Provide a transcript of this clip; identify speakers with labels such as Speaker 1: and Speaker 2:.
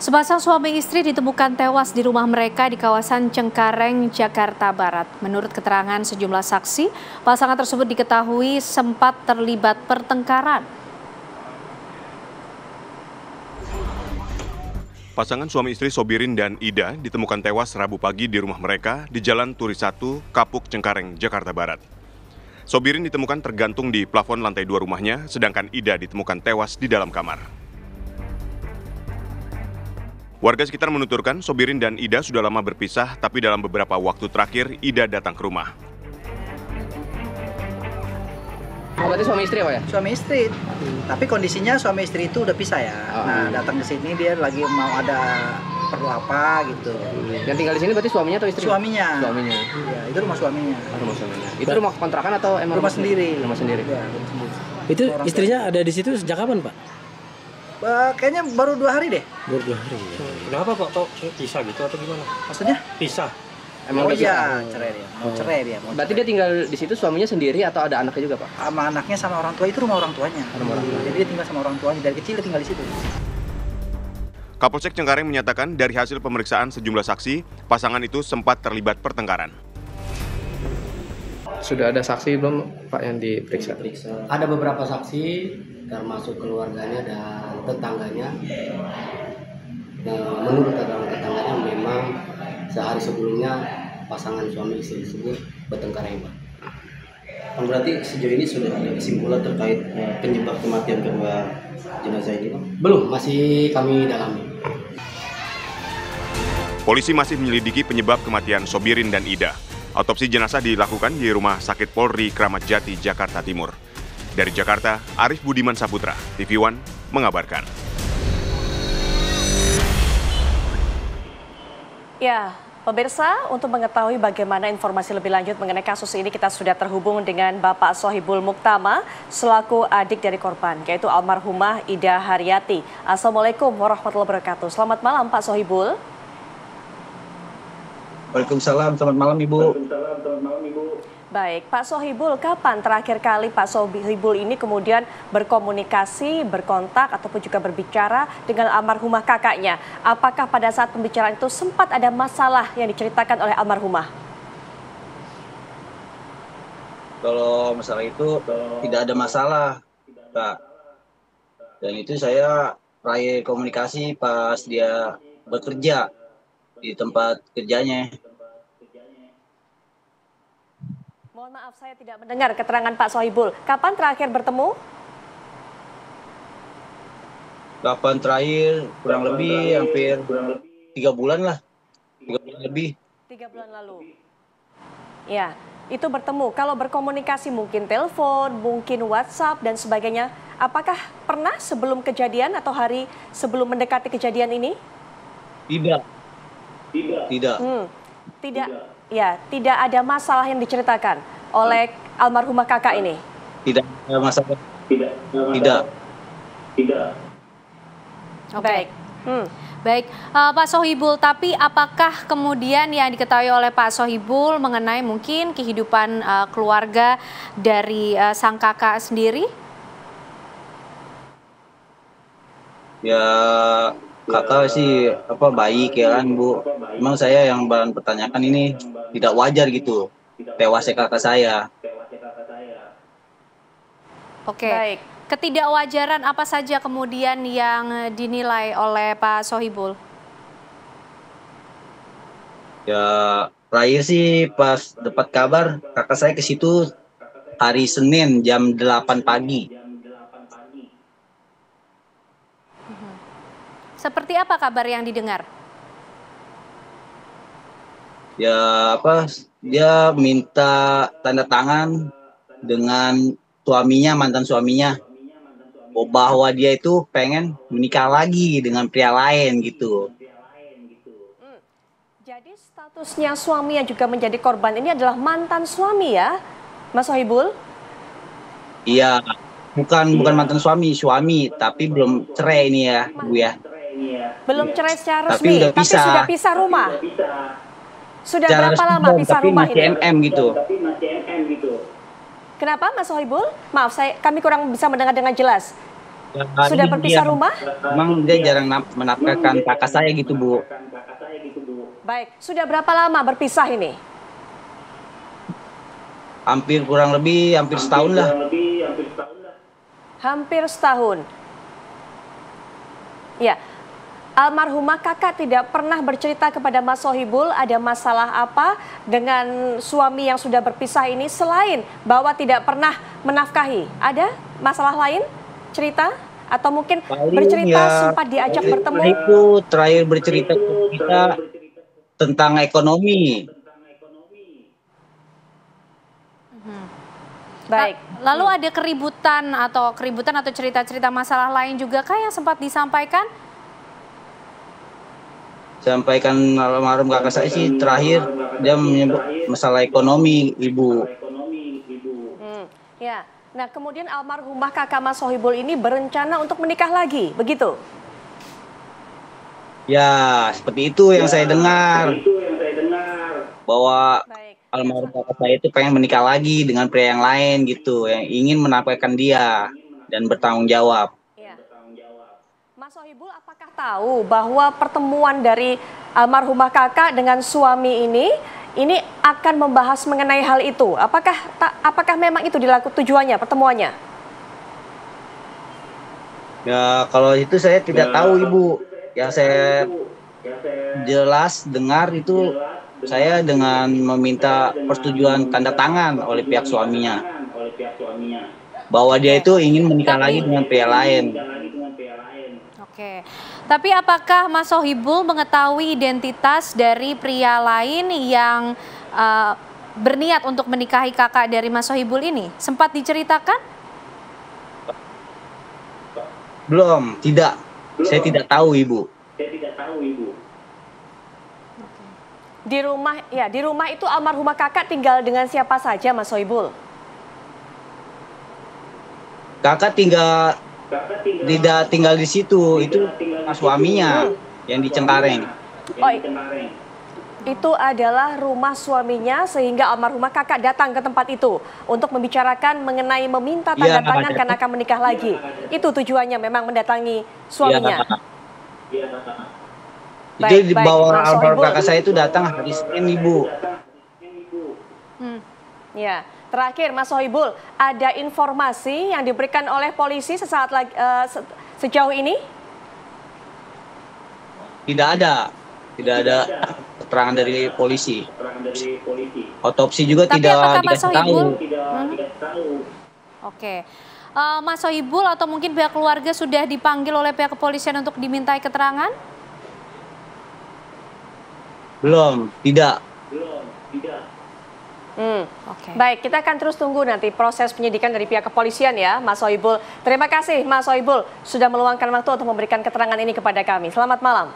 Speaker 1: Sepasang suami istri ditemukan tewas di rumah mereka di kawasan Cengkareng, Jakarta Barat. Menurut keterangan sejumlah saksi, pasangan tersebut diketahui sempat terlibat pertengkaran.
Speaker 2: Pasangan suami istri Sobirin dan Ida ditemukan tewas Rabu pagi di rumah mereka di Jalan Turi 1, Kapuk, Cengkareng, Jakarta Barat. Sobirin ditemukan tergantung di plafon lantai 2 rumahnya, sedangkan Ida ditemukan tewas di dalam kamar. Warga sekitar menuturkan Sobirin dan Ida sudah lama berpisah, tapi dalam beberapa waktu terakhir Ida datang ke rumah.
Speaker 3: Berarti suami istri apa ya?
Speaker 4: Suami istri, tapi kondisinya suami istri itu udah pisah ya. Nah, datang ke sini dia lagi mau ada perlu apa gitu.
Speaker 3: Yang tinggal di sini berarti suaminya atau istri?
Speaker 4: Suaminya.
Speaker 3: Suaminya.
Speaker 4: Iya, itu rumah suaminya.
Speaker 3: Rumah suaminya. Itu rumah kontrakan atau emang
Speaker 4: Rumah sendiri?
Speaker 3: Rumah sendiri.
Speaker 4: Ya, rumah sendiri.
Speaker 5: Itu istrinya ada di situ sejak kapan, Pak?
Speaker 4: Kayaknya baru 2 hari deh.
Speaker 5: Baru 2 hari.
Speaker 6: Kenapa Pak? Kok pisah gitu atau gimana?
Speaker 4: Maksudnya?
Speaker 6: Pisah.
Speaker 3: Emang
Speaker 4: Oh
Speaker 3: udah
Speaker 4: iya, cerai dia. Mau cerai dia.
Speaker 3: Berarti dia tinggal di situ suaminya sendiri atau ada anaknya juga, Pak?
Speaker 4: Sama anaknya sama orang tua, itu rumah orang tuanya.
Speaker 3: Rumah orang tuanya.
Speaker 4: Jadi dia tinggal sama orang tuanya, dari kecil dia tinggal di situ.
Speaker 2: Kapolsek Cengkareng menyatakan dari hasil pemeriksaan sejumlah saksi, pasangan itu sempat terlibat pertengkaran.
Speaker 3: Sudah ada saksi belum, Pak, yang diperiksa?
Speaker 7: Ada beberapa saksi, termasuk keluarganya dan tetangganya. Dan menurut tetangganya memang sehari sebelumnya pasangan suami istri tersebut bertengkar hebat.
Speaker 8: Berarti sejauh ini sudah ada kesimpulan terkait penyebab kematian kedua jenazah ini, Pak?
Speaker 7: Belum, masih kami dalami.
Speaker 2: Polisi masih menyelidiki penyebab kematian Sobirin dan Ida. Autopsi jenazah dilakukan di Rumah Sakit Polri Kramat Jati, Jakarta Timur. Dari Jakarta, Arif Budiman Saputra, TV One, mengabarkan.
Speaker 9: Ya, pemirsa, untuk mengetahui bagaimana informasi lebih lanjut mengenai kasus ini, kita sudah terhubung dengan Bapak Sohibul Muktama, selaku adik dari korban, yaitu almarhumah Ida Haryati. Assalamualaikum warahmatullahi wabarakatuh. Selamat malam, Pak Sohibul.
Speaker 8: Waalaikumsalam, selamat malam Ibu.
Speaker 9: Baik, Pak Sohibul, kapan terakhir kali Pak Sohibul ini kemudian berkomunikasi, berkontak, ataupun juga berbicara dengan almarhumah kakaknya? Apakah pada saat pembicaraan itu sempat ada masalah yang diceritakan oleh almarhumah?
Speaker 8: Kalau masalah itu tidak ada masalah, Pak. Dan itu saya raih komunikasi pas dia bekerja di tempat kerjanya.
Speaker 9: Mohon maaf, saya tidak mendengar keterangan Pak Sohibul. Kapan terakhir bertemu?
Speaker 8: Kapan terakhir? Kurang lebih hampir 3 bulan lah. 3 bulan lebih.
Speaker 9: 3 bulan lalu. Ya, itu bertemu. Kalau berkomunikasi mungkin telepon, mungkin WhatsApp dan sebagainya. Apakah pernah sebelum kejadian atau hari sebelum mendekati kejadian ini?
Speaker 8: Tidak. Tidak.
Speaker 9: Tidak. Ya, tidak ada masalah yang diceritakan oleh almarhumah kakak ini.
Speaker 8: Tidak ada masalah. Tidak.
Speaker 9: Baik.
Speaker 1: Baik, Pak Sohibul, tapi apakah kemudian yang diketahui oleh Pak Sohibul mengenai mungkin kehidupan keluarga dari sang kakak sendiri?
Speaker 8: Ya, kakak sih baik ya kan, Bu. Memang saya yang pertanyakan ini tidak wajar gitu, tewasnya kakak saya.
Speaker 1: Oke.
Speaker 9: Baik.
Speaker 1: Ketidakwajaran apa saja kemudian yang dinilai oleh Pak Sohibul?
Speaker 8: Ya, terakhir sih pas dapat kabar kakak saya ke situ hari Senin jam 8 pagi.
Speaker 1: Seperti apa kabar yang didengar?
Speaker 8: Ya dia minta tanda tangan dengan suaminya, mantan suaminya, bahwa dia itu pengen menikah lagi dengan pria lain gitu.
Speaker 9: Jadi statusnya suami yang juga menjadi korban ini adalah mantan suami ya, Mas Sohibul?
Speaker 8: Iya, bukan mantan suami, tapi belum cerai ini ya, Bu ya.
Speaker 9: Belum cerai secara
Speaker 8: Tapi
Speaker 9: resmi,
Speaker 8: udah
Speaker 9: tapi
Speaker 8: pisah.
Speaker 9: sudah pisah rumah. Sudah
Speaker 8: Secara
Speaker 9: berapa lama
Speaker 8: resmi,
Speaker 9: pisah
Speaker 8: tapi
Speaker 9: rumah
Speaker 8: masih
Speaker 9: ini?
Speaker 8: MM gitu.
Speaker 9: Kenapa, Mas Sohibul? Maaf, kami kurang bisa mendengar dengan jelas.
Speaker 8: Ya,
Speaker 9: sudah
Speaker 8: ini
Speaker 9: berpisah
Speaker 8: dia.
Speaker 9: rumah?
Speaker 8: Memang dia jarang menafkahkan kakak saya gitu, Bu.
Speaker 9: Baik, sudah berapa lama berpisah ini?
Speaker 8: Kurang lebih hampir setahun lah.
Speaker 9: Hampir setahun. Ya, almarhumah kakak tidak pernah bercerita kepada Mas Sohibul ada masalah apa dengan suami yang sudah berpisah ini selain bahwa tidak pernah menafkahi. Ada masalah lain cerita? Atau mungkin bercerita sempat diajak bertemu?
Speaker 8: Itu terakhir bercerita ke kita tentang ekonomi.
Speaker 9: Baik.
Speaker 1: Lalu ada keributan atau cerita-cerita masalah lain juga kah yang sempat disampaikan?
Speaker 8: Sampaikan almarhum kakak saya sih terakhir dia menyebut masalah ekonomi, Ibu.
Speaker 9: Ya. Nah, kemudian almarhumah kakak Mas Sohibul ini berencana untuk menikah lagi, begitu?
Speaker 8: Ya, seperti itu yang saya dengar. Bahwa almarhum kakak saya itu pengen menikah lagi dengan pria yang lain gitu, yang ingin menafkahkan dia dan bertanggung jawab.
Speaker 9: Ya. Mas Sohibul, apakah tahu bahwa pertemuan dari almarhumah kakak dengan suami ini akan membahas mengenai hal itu? Apakah memang itu dilakukan tujuannya, pertemuannya?
Speaker 8: Ya, kalau itu saya tidak tahu, Ibu. Yang saya jelas dengar itu saya dengan meminta persetujuan tanda tangan oleh pihak suaminya bahwa dia itu ingin menikah lagi dengan pria lain.
Speaker 1: Oke, tapi apakah Mas Sohibul mengetahui identitas dari pria lain yang berniat untuk menikahi kakak dari Mas Sohibul ini? Sempat diceritakan?
Speaker 8: Belum, tidak. Saya tidak tahu, Ibu.
Speaker 9: Di rumah itu almarhumah kakak tinggal dengan siapa saja, Mas Sohibul?
Speaker 8: Kakak tidak tinggal di situ, itu suaminya yang di Cengkareng.
Speaker 9: Oh, itu adalah rumah suaminya sehingga almarhumah kakak datang ke tempat itu untuk membicarakan mengenai meminta tanda tangan karena akan menikah lagi. Itu tujuannya memang mendatangi suaminya.
Speaker 8: Itu dibawa almarhum kakak saya itu datang hari Senin, Ibu.
Speaker 9: Ya, terakhir Mas Sohibul, ada informasi yang diberikan oleh polisi sesaat lagi sejauh ini?
Speaker 8: Tidak ada keterangan dari polisi. Otopsi juga tidak dikasih tahu.
Speaker 1: Oke, Mas Sohibul atau mungkin pihak keluarga sudah dipanggil oleh pihak kepolisian untuk dimintai keterangan?
Speaker 8: Belum, tidak.
Speaker 9: Baik, kita akan terus tunggu nanti proses penyidikan dari pihak kepolisian ya, Mas Sohibul. Terima kasih Mas Sohibul sudah meluangkan waktu untuk memberikan keterangan ini kepada kami. Selamat malam.